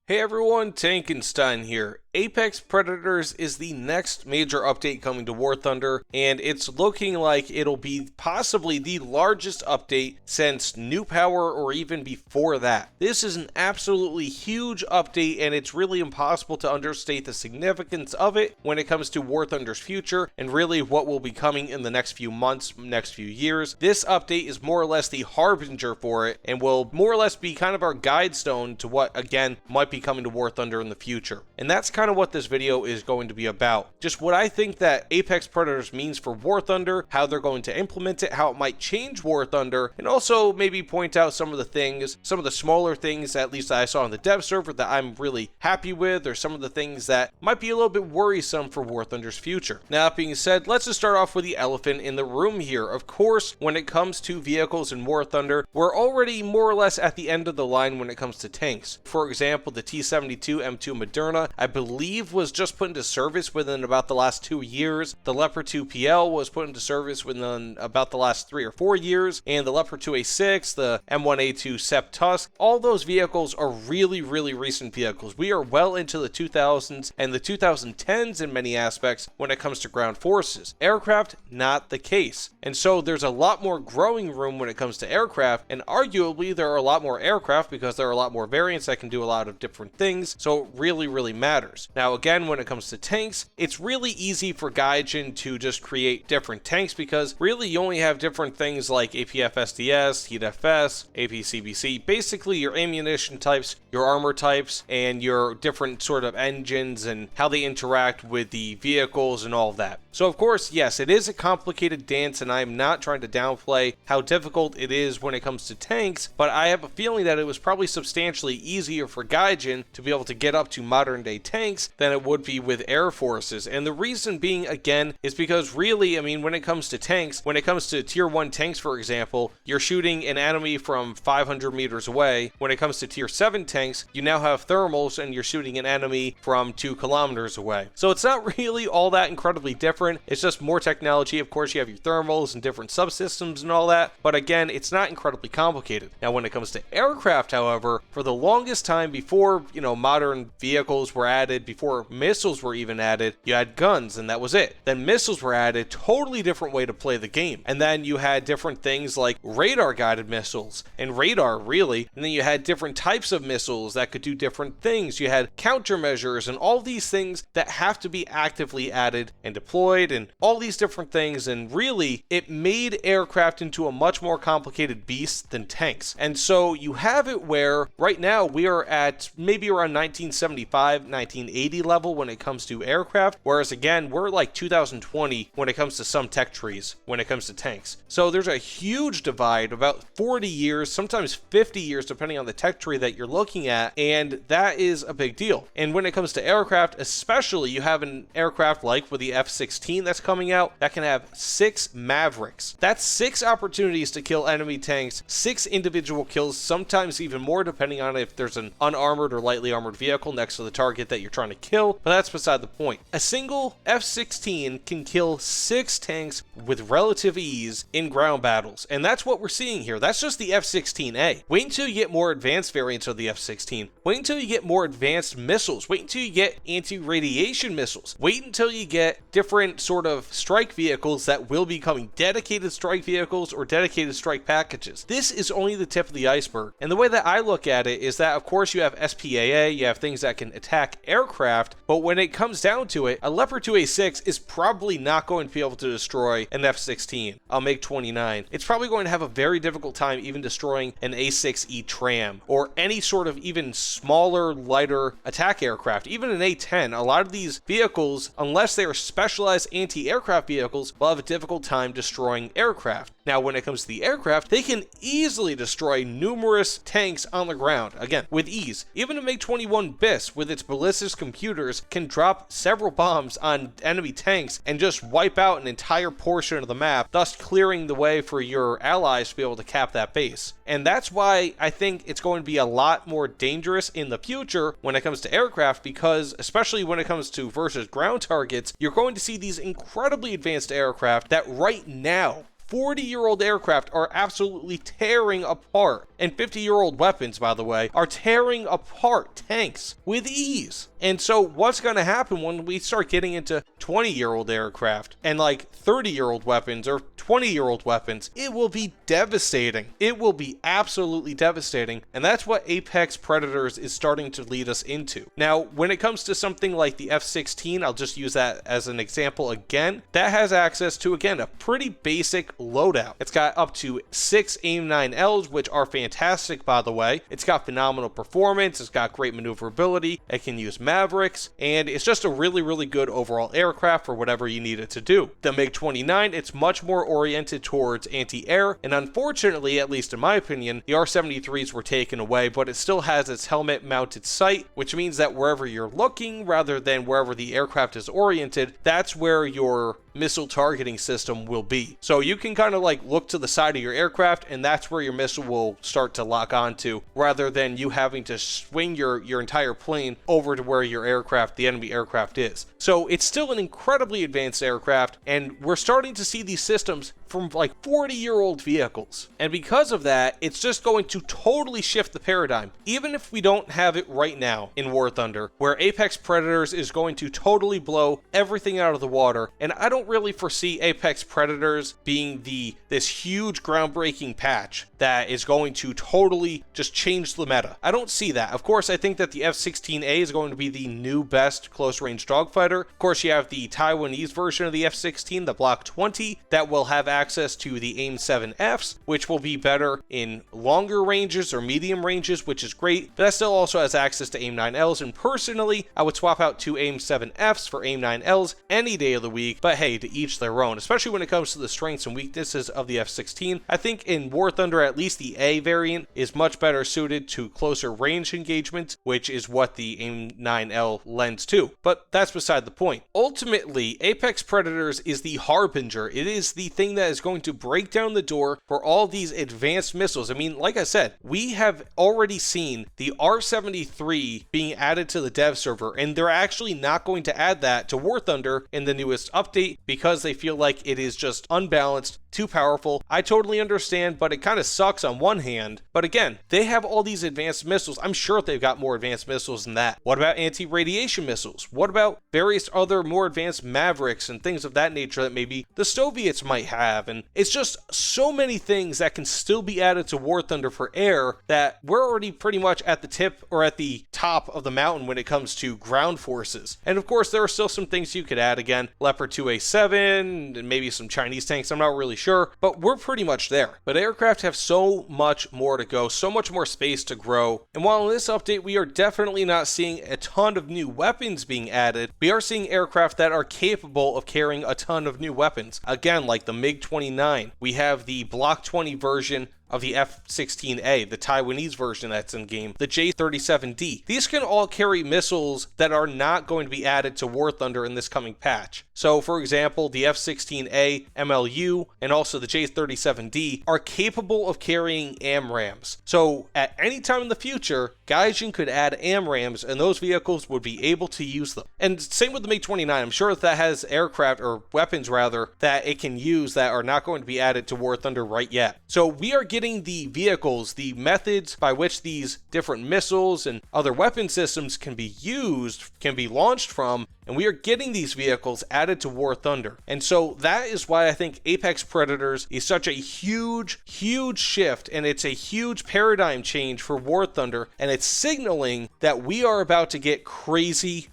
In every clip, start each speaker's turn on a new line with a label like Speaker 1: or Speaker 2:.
Speaker 1: Hey everyone, Tankenstein here. Apex Predators is the next major update coming to War Thunder, and it's looking like it'll be possibly the largest update since New Power or even before that. This is an absolutely huge update, and it's really impossible to understate the significance of it when it comes to War Thunder's future and really what will be coming in the next few months, next few years. This update is more or less the harbinger for it and will more or less be kind of our guide stone to what, again, might be coming to War Thunder in the future. And that's kind of what this video is going to be about. Just what I think that Apex Predators means for War Thunder, how they're going to implement it, how it might change War Thunder, and also maybe point out some of the things, some of the smaller things at least I saw on the dev server that I'm really happy with, or some of the things that might be a little bit worrisome for War Thunder's future. Now, that being said, let's just start off with the elephant in the room here. Of course, when it comes to vehicles in War Thunder, we're already more or less at the end of the line when it comes to tanks. For example, the T-72 M2 Moderna, I believe, was just put into service within about the last 2 years. The Leopard 2 PL was put into service within about the last 3 or 4 years, and the Leopard 2A6, the M1A2 Sept Tusk, all those vehicles are really recent vehicles. We are well into the 2000s and the 2010s in many aspects when it comes to ground forces. Aircraft, not the case. And so there's a lot more growing room when it comes to aircraft, and arguably there are a lot more aircraft because there are a lot more variants that can do a lot of different things, so it really matters. Now again, when it comes to tanks, it's really easy for Gaijin to just create different tanks because really you only have different things like APF SDS, Heat FS, APCBC, basically your ammunition types, your armor types, and your different sort of engines and how they interact with the vehicles and all of that. So of course, yes, it is a complicated dance, and I'm not trying to downplay how difficult it is when it comes to tanks, but I have a feeling that it was probably substantially easier for Gaijin to be able to get up to modern day tanks than it would be with air forces. And the reason being, again, is because really, I mean, when it comes to tanks, when it comes to tier 1 tanks, for example, you're shooting an enemy from 500 meters away. When it comes to tier 7 tanks, you now have thermals and you're shooting an enemy from 2 kilometers away. So it's not really all that incredibly different. It's just more technology. Of course, you have your thermals and different subsystems and all that, but again, it's not incredibly complicated. Now, when it comes to aircraft, however, for the longest time before, modern vehicles were added, before missiles were even added, you had guns and that was it. Then missiles were added, totally different way to play the game. And then you had different things like radar guided missiles and radar, really. And then you had different types of missiles that could do different things. You had countermeasures and all these things that have to be actively added and deployed and all these different things. And really, it made aircraft into a much more complicated beast than tanks. And so you have it where right now we are at maybe around 1975, 1980 level when it comes to aircraft, whereas again, we're like 2020 when it comes to some tech trees, when it comes to tanks. So there's a huge divide, about 40 years, sometimes 50 years, depending on the tech tree that you're looking at, and that is a big deal. And when it comes to aircraft, especially, you have an aircraft like with the F-16 that's coming out that can have 6 Mavericks. That's 6 opportunities to kill enemy tanks, 6 individual kills, sometimes even more depending on if there's an unarmored or lightly armored vehicle next to the target that you're trying to kill, but that's beside the point. A single F-16 can kill 6 tanks with relative ease in ground battles, and that's what we're seeing here. That's just the F-16A. Wait until you get more advanced variants of the F-16. Wait until you get more advanced missiles. Wait until you get anti-radiation missiles. Wait until you get different sort of strike vehicles that will be coming, dedicated strike vehicles or dedicated strike packages. This is only the tip of the iceberg, and the way that I look at it is that, of course, you have SPAA, you have things that can attack aircraft, but when it comes down to it, a Leopard 2A6 is probably not going to be able to destroy an F-16, a MiG-29. It's probably going to have a very difficult time even destroying an A6E tram, or any sort of even smaller, lighter attack aircraft, even an A-10. A lot of these vehicles, unless they are specialized anti-aircraft vehicles, will have a difficult time destroying aircraft. Now, when it comes to the aircraft, they can easily destroy numerous tanks on the ground, again, with ease. Even a MiG-21 BIS, with its ballistics computers, can drop several bombs on enemy tanks and just wipe out an entire portion of the map, thus clearing the way for your allies to be able to cap that base. And that's why I think it's going to be a lot more dangerous in the future when it comes to aircraft, because especially when it comes to versus ground targets, you're going to see these incredibly advanced aircraft that right now 40-year-old aircraft are absolutely tearing apart. And 50-year-old weapons, by the way, are tearing apart tanks with ease. And so what's going to happen when we start getting into 20-year-old aircraft and like 30-year-old weapons or 20-year-old weapons? It will be devastating. It will be absolutely devastating. And that's what Apex Predators is starting to lead us into. Now, when it comes to something like the F-16, I'll just use that as an example again. That has access to, again, a pretty basic loadout. It's got up to 6 AIM-9Ls, which are fantastic, by the way. It's got phenomenal performance. It's got great maneuverability. It can use Mavericks, and it's just a really, really good overall aircraft for whatever you need it to do. The MiG-29, it's much more oriented towards anti-air, and unfortunately, at least in my opinion, the R-73s were taken away, but it still has its helmet-mounted sight, which means that wherever you're looking, rather than wherever the aircraft is oriented, that's where your missile targeting system will be. So you can kind of like look to the side of your aircraft, and that's where your missile will start to lock onto, rather than you having to swing your entire plane over to where your aircraft, the enemy aircraft, is. So it's still an incredibly advanced aircraft, and we're starting to see these systems from like 40-year-old vehicles. And because of that, it's just going to totally shift the paradigm, even if we don't have it right now in War Thunder, where Apex Predators is going to totally blow everything out of the water. And I don't really foresee Apex Predators being this huge groundbreaking patch that is going to totally just change the meta. I don't see that. Of course, I think that the F-16A is going to be the new best close-range dogfighter. Of course, you have the Taiwanese version of the F-16, the Block 20, that will have access to the AIM-7Fs, which will be better in longer ranges or medium ranges, which is great, but that still also has access to AIM-9Ls, and personally, I would swap out 2 AIM-7Fs for AIM-9Ls any day of the week, but hey, to each their own, especially when it comes to the strengths and weaknesses of the F-16. I think in War Thunder, at least the A variant is much better suited to closer range engagement, which is what the AIM-9L lends to, but that's beside the point. Ultimately, Apex Predators is the harbinger. It is the thing that is going to break down the door for all these advanced missiles. I mean, like I said, we have already seen the R-73 being added to the dev server, and they're actually not going to add that to War Thunder in the newest update because they feel like it is just unbalanced, too powerful. I totally understand, but it kind of sucks on one hand. But again, they have all these advanced missiles. I'm sure they've got more advanced missiles than that. What about anti-radiation missiles? What about various other more advanced Mavericks and things of that nature that maybe the Soviets might have? And it's just so many things that can still be added to War Thunder for air that we're already pretty much at the tip or at the top of the mountain when it comes to ground forces. And of course, there are still some things you could add. Again, Leopard 2A7 and maybe some Chinese tanks. I'm not really sure, but we're pretty much there. But aircraft have so much more to go, so much more space to grow. And while in this update, we are definitely not seeing a ton of new weapons being added, we are seeing aircraft that are capable of carrying a ton of new weapons. Again, like the MiG-29. We have the Block 20 version of the F-16A, the Taiwanese version that's in game, the J-37D. These can all carry missiles that are not going to be added to War Thunder in this coming patch. So, for example, the F-16A MLU and also the J-37D are capable of carrying AMRAAMs. So, at any time in the future, Gaijin could add AMRAAMs and those vehicles would be able to use them. And same with the MiG-29. I'm sure that has aircraft, or weapons rather, that it can use that are not going to be added to War Thunder right yet. So, we are getting the vehicles, the methods by which these different missiles and other weapon systems can be used, can be launched from, and we are getting these vehicles added to War Thunder. And so that is why I think Apex Predators is such a huge, huge shift, and it's a huge paradigm change for War Thunder, and it's signaling that we are about to get crazy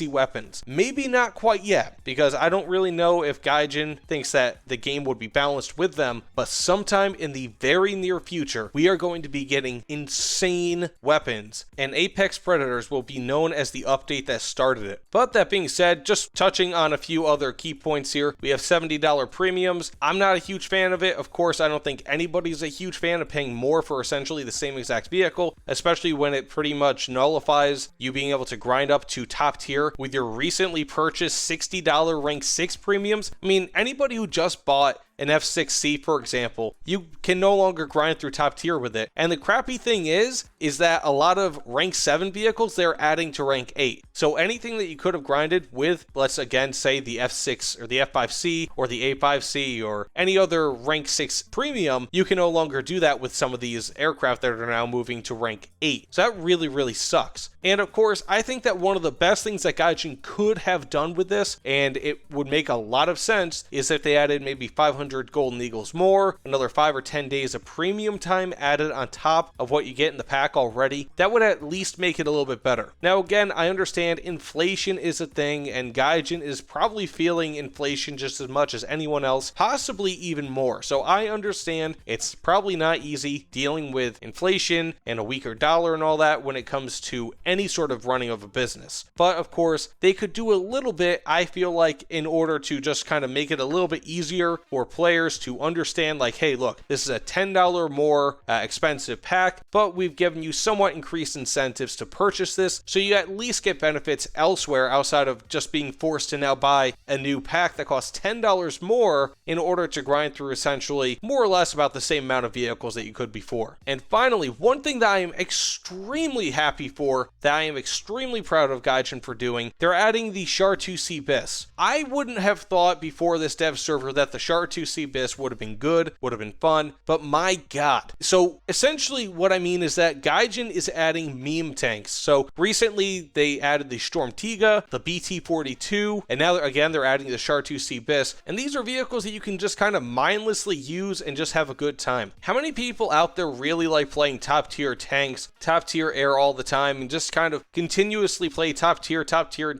Speaker 1: weapons. Maybe not quite yet, because I don't really know if Gaijin thinks that the game would be balanced with them, but sometime in the very near future, we are going to be getting insane weapons, and Apex Predators will be known as the update that started it. But that being said, just touching on a few other key points here, we have $70 premiums. I'm not a huge fan of it. Of course, I don't think anybody's a huge fan of paying more for essentially the same exact vehicle, especially when it pretty much nullifies you being able to grind up to top tier with your recently purchased $60 rank 6 premiums. I mean, anybody who just bought an F6C, for example, you can no longer grind through top tier with it. And the crappy thing is that a lot of rank 7 vehicles, they're adding to rank 8. So anything that you could have grinded with, let's again say the F6 or the F5C or the A5C or any other rank 6 premium, you can no longer do that with some of these aircraft that are now moving to rank 8. So that really sucks. And of course, I think that one of the best things that Gaijin could have done with this, and it would make a lot of sense, is if they added maybe 500 Golden Eagles more, another 5 or 10 days of premium time added on top of what you get in the pack already. That would at least make it a little bit better. Now again, I understand inflation is a thing, and Gaijin is probably feeling inflation just as much as anyone else, possibly even more. So I understand it's probably not easy dealing with inflation and a weaker dollar and all that when it comes to any sort of running of a business. But of course, they could do a little bit, I feel like, in order to just kind of make it a little bit easier for players to understand, like, hey, look, this is a $10 more expensive pack, but we've given you somewhat increased incentives to purchase this, so you at least get benefits elsewhere outside of just being forced to now buy a new pack that costs $10 more in order to grind through essentially more or less about the same amount of vehicles that you could before. And finally, one thing that I am extremely happy for, that I am extremely proud of Gaijin for doing, they're adding the Char2C BIS. I wouldn't have thought before this dev server that the Char2C BIS would have been good, would have been fun, but my god. So essentially what I mean is that Gaijin is adding meme tanks. So recently they added the Storm Tiga, the BT-42, and now again they're adding the Char2C BIS, and these are vehicles that you can just kind of mindlessly use and just have a good time. How many people out there really like playing top tier tanks, top tier air all the time, and just kind of continuously play top tier, and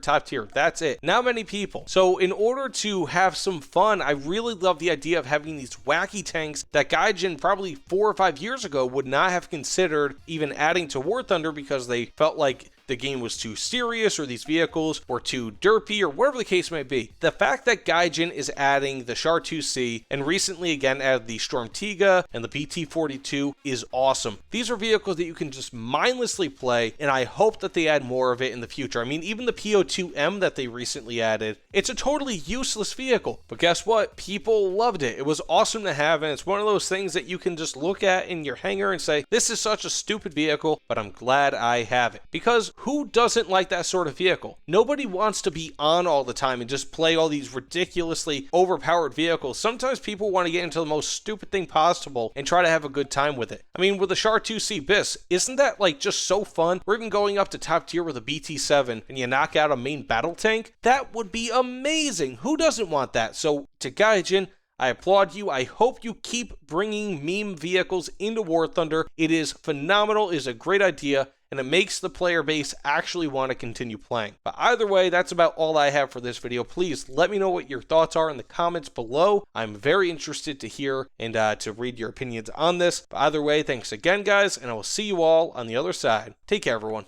Speaker 1: top tier? That's it. Not many people. So in order to have some fun, I really love the idea of having these wacky tanks that Gaijin probably 4 or 5 years ago would not have considered even adding to War Thunder because they felt like the game was too serious or these vehicles were too derpy or whatever the case may be. The fact that Gaijin is adding the Char2C and recently again added the Storm Tiga and the BT-42 is awesome. These are vehicles that you can just mindlessly play, and I hope that they add more of it in the future. I mean, even the PO2M that they recently added, it's a totally useless vehicle, but guess what? People loved it. It was awesome to have, and it's one of those things that you can just look at in your hangar and say, this is such a stupid vehicle, but I'm glad I have it. Because who doesn't like that sort of vehicle? Nobody wants to be on all the time and just play all these ridiculously overpowered vehicles. Sometimes people want to get into the most stupid thing possible and try to have a good time with it. I mean, with the Char2C BIS, isn't that like just so fun? Or even going up to top tier with a BT-7 and you knock out a main battle tank? That would be amazing. Who doesn't want that? So to Gaijin, I applaud you. I hope you keep bringing meme vehicles into War Thunder. It is phenomenal. It is a great idea, and it makes the player base actually want to continue playing. But either way, that's about all I have for this video. Please let me know what your thoughts are in the comments below. I'm very interested to hear and to read your opinions on this. But either way, thanks again, guys, and I will see you all on the other side. Take care, everyone.